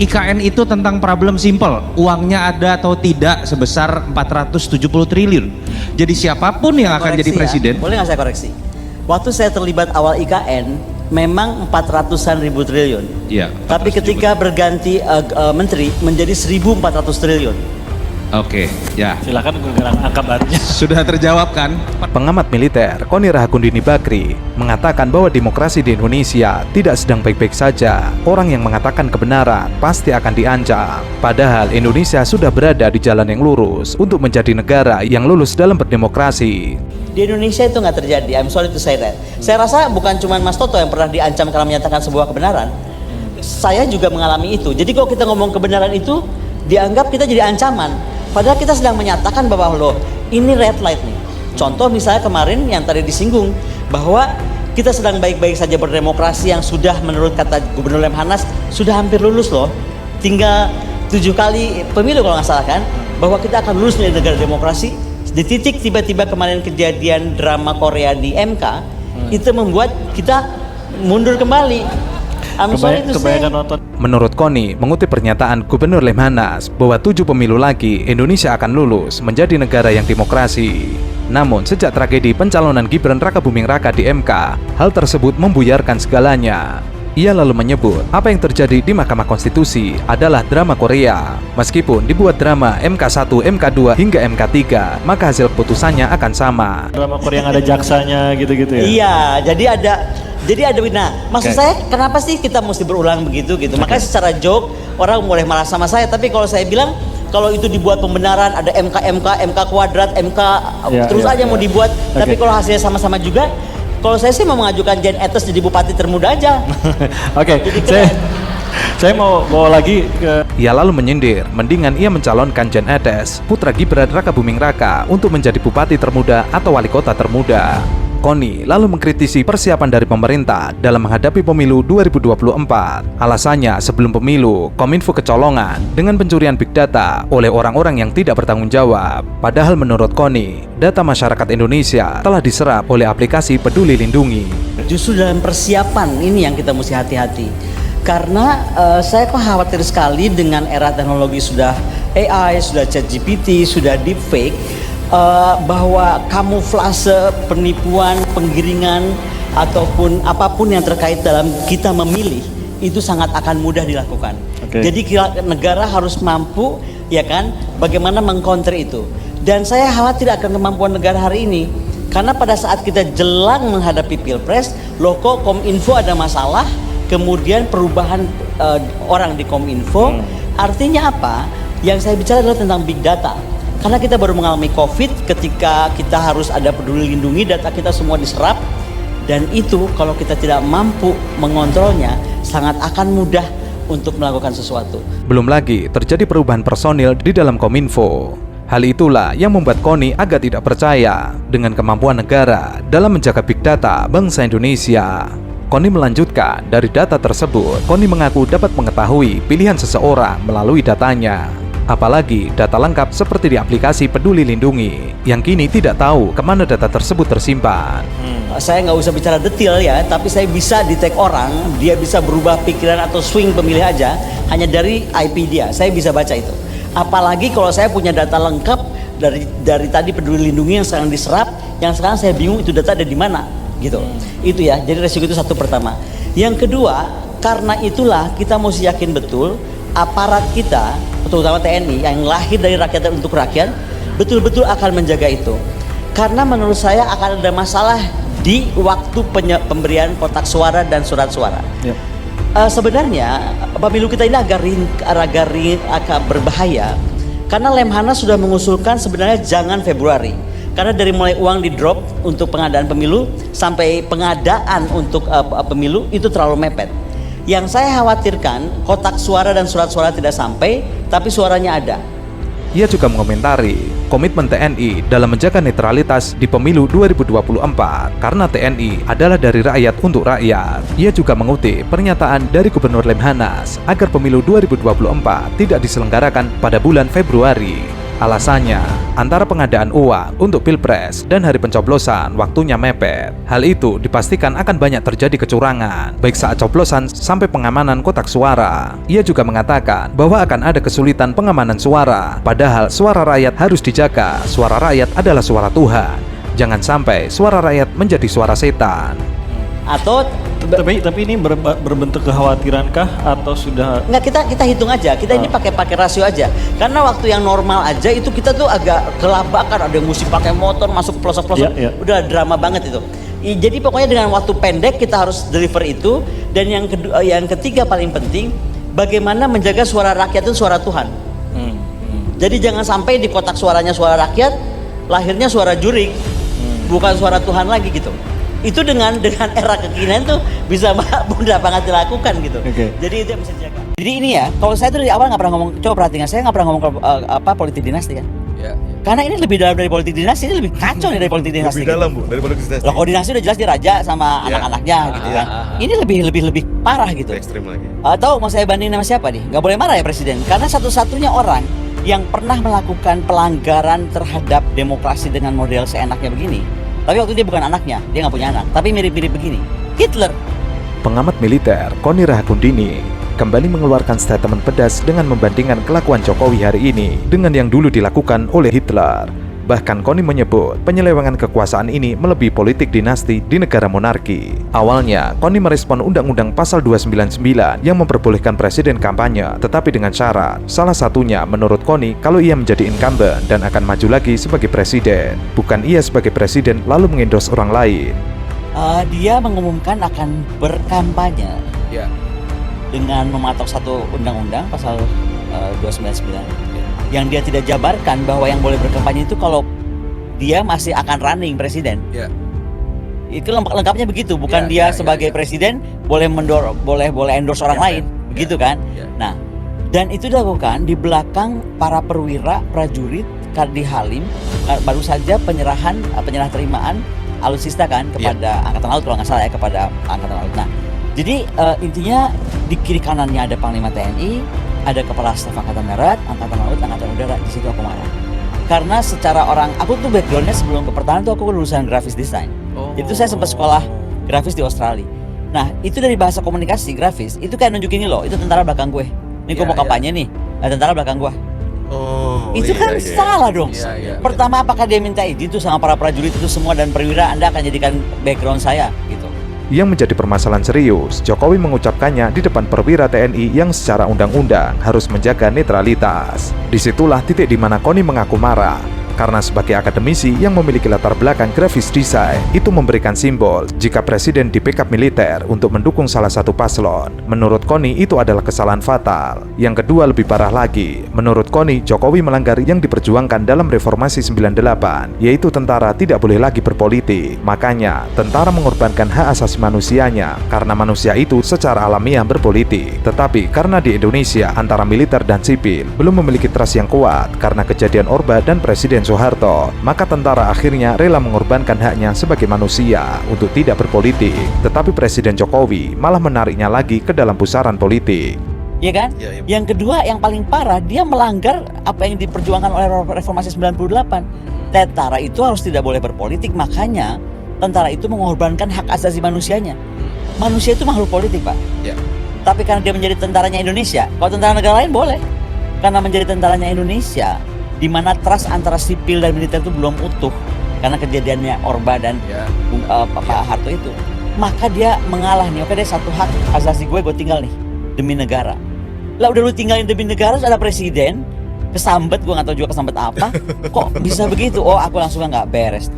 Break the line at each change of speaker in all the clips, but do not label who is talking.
IKN itu tentang problem simple, uangnya ada atau tidak sebesar 470 triliun. Jadi siapapun yang akan jadi presiden.
Boleh nggak saya koreksi? Waktu saya terlibat awal IKN, memang 400-an ribu triliun.
Iya.
Tapi ketika berganti menteri menjadi 1.400 triliun.
Oke, ya.
Silakan gerak angka barunya.
Sudah terjawab kan?
Pengamat militer Koni Rahakundini Bakri mengatakan bahwa demokrasi di Indonesia tidak sedang baik-baik saja. Orang yang mengatakan kebenaran pasti akan diancam. Padahal Indonesia sudah berada di jalan yang lurus untuk menjadi negara yang lulus dalam berdemokrasi.
Di Indonesia itu nggak terjadi. I'm sorry to say that. Saya rasa bukan cuma Mas Toto yang pernah diancam karena menyatakan sebuah kebenaran. Saya juga mengalami itu. Jadi kalau kita ngomong kebenaran itu dianggap kita jadi ancaman. Padahal kita sedang menyatakan bahwa loh, ini red light nih. Contoh misalnya kemarin yang tadi disinggung bahwa kita sedang baik-baik saja berdemokrasi yang sudah menurut kata Gubernur Lemhanas sudah hampir lulus loh. Tinggal 7 kali pemilu kalau nggak salah kan, bahwa kita akan lulus dari negara demokrasi. Di titik tiba-tiba kemarin kejadian drama Korea di MK itu membuat kita mundur kembali.
Kebanyakan nonton.
Menurut Koni, mengutip pernyataan Gubernur Lemhanas bahwa 7 pemilu lagi Indonesia akan lulus menjadi negara yang demokrasi. Namun sejak tragedi pencalonan Gibran Rakabuming Raka di MK, hal tersebut membuyarkan segalanya. Ia lalu menyebut apa yang terjadi di Mahkamah Konstitusi adalah drama Korea. Meskipun dibuat drama MK1, MK2 hingga MK3, maka hasil putusannya akan sama.
Drama Korea yang ada jaksanya gitu-gitu ya.
Iya, jadi ada nah, maksud saya kenapa sih kita mesti berulang begitu gitu. Makanya secara joke orang boleh marah sama saya, tapi kalau saya bilang kalau itu dibuat pembenaran ada MK kuadrat, MK terus aja mau dibuat, tapi kalau hasilnya sama-sama juga. Kalau saya sih mau mengajukan Jan Etes jadi bupati termuda aja.
Oke, saya mau bawa lagi ke...
Ia lalu menyindir, mendingan ia mencalonkan Jan Etes, putra Gibran Rakabuming Raka, untuk menjadi bupati termuda atau wali kota termuda. Koni lalu mengkritisi persiapan dari pemerintah dalam menghadapi pemilu 2024. Alasannya sebelum pemilu, Kominfo kecolongan dengan pencurian big data oleh orang-orang yang tidak bertanggung jawab. Padahal menurut Koni, data masyarakat Indonesia telah diserap oleh aplikasi Peduli Lindungi.
Justru dalam persiapan ini yang kita mesti hati-hati. Karena saya khawatir sekali dengan era teknologi sudah AI, sudah ChatGPT, sudah deepfake, bahwa kamuflase, penipuan, penggiringan ataupun apapun yang terkait dalam kita memilih itu sangat akan mudah dilakukan. Jadi negara harus mampu ya kan bagaimana mengcounter itu. Dan saya khawatir akan kemampuan negara hari ini karena pada saat kita jelang menghadapi Pilpres, loh kok Kominfo ada masalah, kemudian perubahan orang di Kominfo, artinya apa? Yang saya bicara adalah tentang big data. Karena kita baru mengalami COVID, ketika kita harus ada Peduli Lindungi, data kita semua diserap, dan itu kalau kita tidak mampu mengontrolnya, sangat akan mudah untuk melakukan sesuatu.
Belum lagi terjadi perubahan personil di dalam Kominfo. Hal itulah yang membuat Koni agak tidak percaya dengan kemampuan negara dalam menjaga big data bangsa Indonesia. Koni melanjutkan, dari data tersebut, Koni mengaku dapat mengetahui pilihan seseorang melalui datanya. Apalagi data lengkap seperti di aplikasi Peduli Lindungi yang kini tidak tahu kemana data tersebut tersimpan.
Saya nggak usah bicara detail ya, tapi saya bisa detect orang, dia bisa berubah pikiran atau swing pemilih aja hanya dari IP dia. Saya bisa baca itu. Apalagi kalau saya punya data lengkap dari tadi Peduli Lindungi yang sekarang diserap, yang sekarang saya bingung itu data ada di mana gitu. Itu ya. Jadi resiko itu satu pertama. Yang kedua, karena itulah kita mesti yakin betul aparat kita, terutama TNI yang lahir dari rakyat dan untuk rakyat, betul-betul akan menjaga itu. Karena menurut saya akan ada masalah di waktu pemberian kotak suara dan surat suara. Sebenarnya pemilu kita ini agak berbahaya karena Lemhanas sudah mengusulkan sebenarnya jangan Februari. Karena dari mulai uang di drop untuk pengadaan pemilu sampai pengadaan untuk pemilu itu terlalu mepet. Yang saya khawatirkan kotak suara dan surat suara tidak sampai, tapi suaranya ada.
Ia juga mengomentari komitmen TNI dalam menjaga netralitas di pemilu 2024 karena TNI adalah dari rakyat untuk rakyat. Ia juga mengutip pernyataan dari Gubernur Lemhanas agar pemilu 2024 tidak diselenggarakan pada bulan Februari. Alasannya, antara pengadaan uang untuk pilpres dan hari pencoblosan waktunya mepet. Hal itu dipastikan akan banyak terjadi kecurangan, baik saat coblosan sampai pengamanan kotak suara. Ia juga mengatakan bahwa akan ada kesulitan pengamanan suara, padahal suara rakyat harus dijaga. Suara rakyat adalah suara Tuhan. Jangan sampai suara rakyat menjadi suara setan.
Atau
Tapi ini berbentuk kekhawatirankah atau sudah
Enggak, kita hitung aja. Kita ini pakai rasio aja. Karena waktu yang normal aja itu kita tuh agak kelabakan, ada yang mesti pakai motor masuk ke pelosok-pelosok.
Iya, iya.
Udah drama banget itu. Jadi pokoknya dengan waktu pendek kita harus deliver itu. Dan yang ketiga paling penting, bagaimana menjaga suara rakyat itu suara Tuhan. Jadi jangan sampai di kotak suaranya suara rakyat, lahirnya suara jurik, bukan suara Tuhan lagi gitu. Itu dengan era kekinian tuh bisa mudah banget dilakukan gitu.
Oke.
Jadi itu yang bisa dijaga. Jadi ini ya, kalau saya tuh dari awal nggak pernah ngomong, coba perhatikan, saya nggak pernah ngomong politik dinasti kan. Karena ini lebih dalam dari politik dinasti, ini lebih kacau nih dari politik dinasti.
Lebih dalam, Bu, dari politik dinasti.
Loh, kalau dinasti udah jelas dia raja sama anak-anaknya gitu kan. Ini lebih parah gitu.
Ekstrim lagi.
Tahu mau saya bandingin sama siapa nih? Nggak boleh marah ya presiden, karena satu-satunya orang yang pernah melakukan pelanggaran terhadap demokrasi dengan model seenaknya begini. Tapi waktu dia bukan anaknya, dia nggak punya anak, tapi mirip-mirip begini. Hitler.
Pengamat militer Koni Rahakundini kembali mengeluarkan statement pedas dengan membandingkan kelakuan Jokowi hari ini dengan yang dulu dilakukan oleh Hitler. Bahkan Koni menyebut penyelewengan kekuasaan ini melebihi politik dinasti di negara monarki. Awalnya, Koni merespon Undang-Undang Pasal 299 yang memperbolehkan presiden kampanye, tetapi dengan syarat. Salah satunya menurut Koni kalau ia menjadi incumbent dan akan maju lagi sebagai presiden. Bukan ia sebagai presiden lalu mengendorse orang lain.
Dia mengumumkan akan berkampanye dengan mematok satu undang-undang pasal 299 yang dia tidak jabarkan bahwa yang boleh berkampanye itu kalau dia masih akan running presiden. Itu lengkapnya begitu, bukan dia sebagai presiden boleh boleh endorse orang lain, begitu kan? Nah, dan itu dilakukan di belakang para perwira prajurit di Halim, baru saja penyerah terimaan alutsista kan kepada Angkatan Laut kalau nggak salah ya, kepada Angkatan Laut. Nah, jadi intinya di kiri kanannya ada Panglima TNI, ada Kepala Staf Angkatan Darat, Angkatan Laut, Angkatan Udara. Di situ aku marah. Karena secara aku tuh backgroundnya sebelum ke pertahanan tuh aku lulusan graphic design. Jadi itu saya sempat sekolah grafis di Australia. Nah, itu dari bahasa komunikasi grafis, itu kayak nunjukin ini loh, itu tentara belakang gue. Ini gue mau kampanye nih, ada tentara belakang gue. Itu kan salah dong. Pertama, apakah dia minta izin tuh sama para prajurit itu semua dan perwira, Anda akan jadikan background saya gitu.
Yang menjadi permasalahan serius, Jokowi mengucapkannya di depan perwira TNI yang secara undang-undang harus menjaga netralitas. Disitulah titik di mana Koni mengaku marah. Karena sebagai akademisi yang memiliki latar belakang grafis desain, itu memberikan simbol jika presiden di backup militer untuk mendukung salah satu paslon. Menurut Koni, itu adalah kesalahan fatal. Yang kedua lebih parah lagi. Menurut Koni, Jokowi melanggar yang diperjuangkan dalam reformasi 98, yaitu tentara tidak boleh lagi berpolitik. Makanya, tentara mengorbankan hak asasi manusianya karena manusia itu secara alamiah berpolitik. Tetapi karena di Indonesia antara militer dan sipil belum memiliki trust yang kuat karena kejadian Orba dan Presiden Soeharto, maka tentara akhirnya rela mengorbankan haknya sebagai manusia untuk tidak berpolitik. Tetapi Presiden Jokowi malah menariknya lagi ke dalam pusaran politik.
Iya kan? Yang kedua, yang paling parah, dia melanggar apa yang diperjuangkan oleh reformasi 98. Tentara itu harus tidak boleh berpolitik, makanya tentara itu mengorbankan hak asasi manusianya. Manusia itu makhluk politik, Pak. Tapi karena dia menjadi tentaranya Indonesia, kalau tentara negara lain boleh. Karena menjadi tentaranya Indonesia, di mana trust antara sipil dan militer itu belum utuh karena kejadiannya Orba dan Pak Harto itu, maka dia mengalah nih. Oke deh, satu hak asasi gue tinggal nih demi negara. Lah udah lu tinggalin demi negara, terus ada presiden kesambet, gue nggak tahu juga kesambet apa, kok bisa begitu? Oh, aku langsung nggak beres.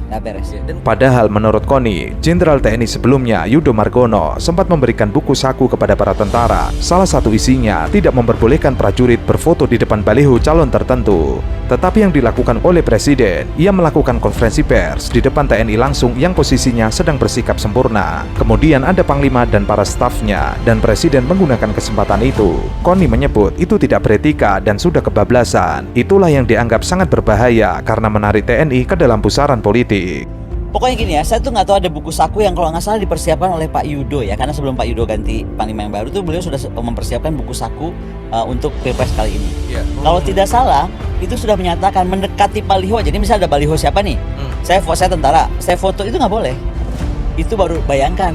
Padahal menurut Koni, Jenderal TNI sebelumnya Yudo Margono sempat memberikan buku saku kepada para tentara. Salah satu isinya tidak memperbolehkan prajurit berfoto di depan baliho calon tertentu. Tetapi yang dilakukan oleh Presiden, ia melakukan konferensi pers di depan TNI langsung yang posisinya sedang bersikap sempurna. Kemudian ada Panglima dan para stafnya, dan Presiden menggunakan kesempatan itu. Koni menyebut itu tidak beretika dan sudah kebablasan. Itulah yang dianggap sangat berbahaya karena menarik TNI ke dalam pusaran politik.
Pokoknya gini ya, saya tuh nggak tahu ada buku saku yang kalau nggak salah dipersiapkan oleh Pak Yudo ya, karena sebelum Pak Yudo ganti Panglima yang baru tuh beliau sudah mempersiapkan buku saku untuk Pilpres kali ini. Kalau tidak salah, itu sudah menyatakan mendekati baliho. Jadi misalnya ada baliho siapa nih? Saya tentara, saya foto itu nggak boleh. Itu baru bayangkan.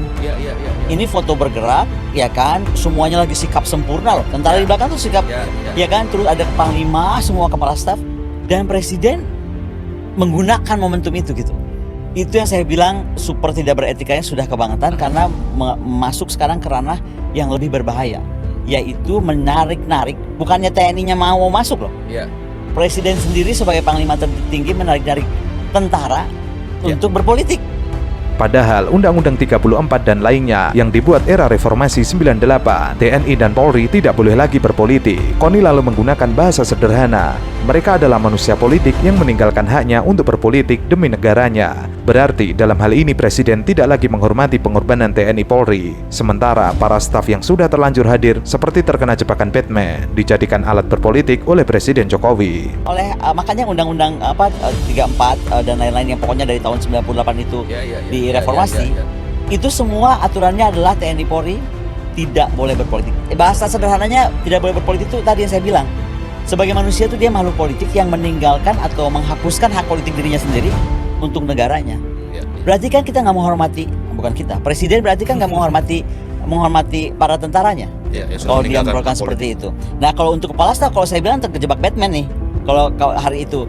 Ini foto bergerak, ya kan? Semuanya lagi sikap sempurna loh. Tentara di belakang tuh sikap, ya kan? Terus ada panglima, semua kepala staf, dan presiden menggunakan momentum itu gitu. Itu yang saya bilang super tidak beretikanya sudah kebangetan karena masuk sekarang ke ranah yang lebih berbahaya, yaitu menarik-narik. Bukannya TNI-nya mau masuk loh. Presiden sendiri sebagai panglima tertinggi menarik-narik tentara untuk berpolitik.
Padahal Undang-Undang 34 dan lainnya yang dibuat era reformasi 98, TNI dan Polri tidak boleh lagi berpolitik. Koni lalu menggunakan bahasa sederhana. Mereka adalah manusia politik yang meninggalkan haknya untuk berpolitik demi negaranya. Berarti dalam hal ini Presiden tidak lagi menghormati pengorbanan TNI Polri. Sementara para staf yang sudah terlanjur hadir seperti terkena jebakan Batman dijadikan alat berpolitik oleh Presiden Jokowi.
Makanya Undang-Undang 34 dan lain-lain yang pokoknya dari tahun 98 itu reformasi, itu semua aturannya adalah TNI Polri tidak boleh berpolitik. Bahasa sederhananya tidak boleh berpolitik itu tadi yang saya bilang. Sebagai manusia itu dia makhluk politik yang meninggalkan atau menghapuskan hak politik dirinya sendiri untuk negaranya. Berarti kan kita nggak menghormati, bukan kita, presiden berarti kan nggak menghormati para tentaranya. Kalau dia melakukan seperti itu. Nah kalau untuk kepala staf, kalau saya bilang terjebak Batman nih. Kalau hari itu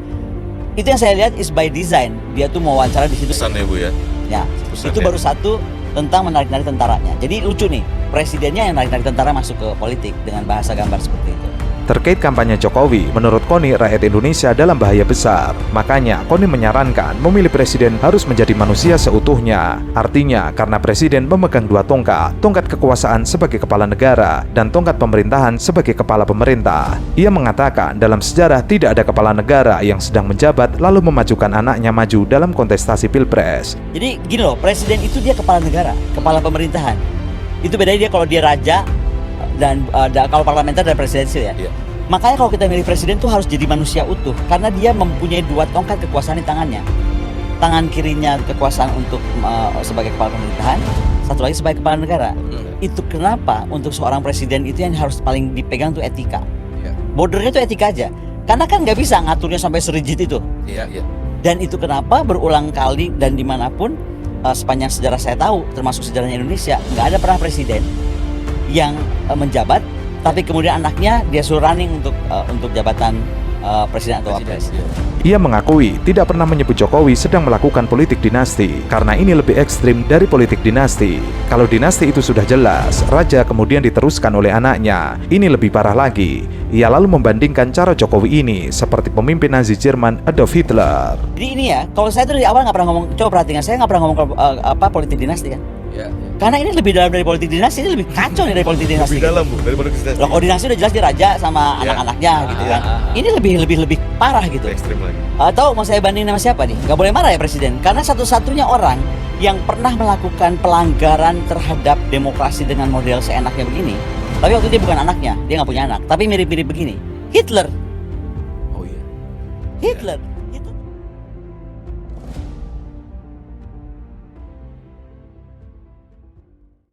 yang saya lihat is by design. Dia tuh mau wawancara di situ.
Pesan ya Bu ya.
Ya, itu baru satu tentang menarik-narik tentaranya. Jadi lucu nih, presidennya yang menarik-narik tentara masuk ke politik dengan bahasa gambar seperti itu.
Terkait kampanye Jokowi, menurut Koni, rakyat Indonesia dalam bahaya besar. Makanya, Koni menyarankan memilih presiden harus menjadi manusia seutuhnya. Artinya, karena presiden memegang dua tongkat, tongkat kekuasaan sebagai kepala negara dan tongkat pemerintahan sebagai kepala pemerintah. Ia mengatakan dalam sejarah tidak ada kepala negara yang sedang menjabat lalu memajukan anaknya maju dalam kontestasi Pilpres.
Jadi gini loh, presiden itu dia kepala negara, kepala pemerintahan. Itu bedanya dia kalau dia raja dan kalau parlementer dan presidensial ya. Makanya kalau kita milih presiden tuh harus jadi manusia utuh karena dia mempunyai dua tongkat kekuasaan di tangannya. Tangan kirinya kekuasaan untuk sebagai kepala pemerintahan, satu lagi sebagai kepala negara. Itu kenapa untuk seorang presiden itu yang harus paling dipegang tuh etika. Bordernya tuh etika aja. Karena kan nggak bisa ngaturnya sampai serigid itu. Dan itu kenapa berulang kali dan dimanapun sepanjang sejarah saya tahu, termasuk sejarahnya Indonesia, nggak ada pernah presiden yang menjabat, tapi kemudian anaknya dia suruh running untuk jabatan presiden atau wapres.
Ia mengakui tidak pernah menyebut Jokowi sedang melakukan politik dinasti, karena ini lebih ekstrim dari politik dinasti. Kalau dinasti itu sudah jelas, raja kemudian diteruskan oleh anaknya. Ini lebih parah lagi. Ia lalu membandingkan cara Jokowi ini seperti pemimpin Nazi Jerman Adolf Hitler.
Jadi ini ya, kalau saya tuh dari awal nggak pernah ngomong, coba perhatikan, saya nggak pernah ngomong politik dinasti kan. Karena ini lebih dalam dari politik dinasti, ini lebih kacau nih dari politik dinasti.
Lebih dalam Bu dari politik dinasti.
Kalau dinasti udah jelas dia raja sama anak-anaknya gitu kan. Ini lebih parah gitu.
Ekstrim lagi.
Atau mau saya bandingin sama siapa nih? Gak boleh marah ya presiden, karena satu-satunya orang yang pernah melakukan pelanggaran terhadap demokrasi dengan model seenaknya begini. Tapi waktu dia bukan anaknya, dia nggak punya anak, tapi mirip-mirip begini. Hitler.
Oh iya.
Hitler.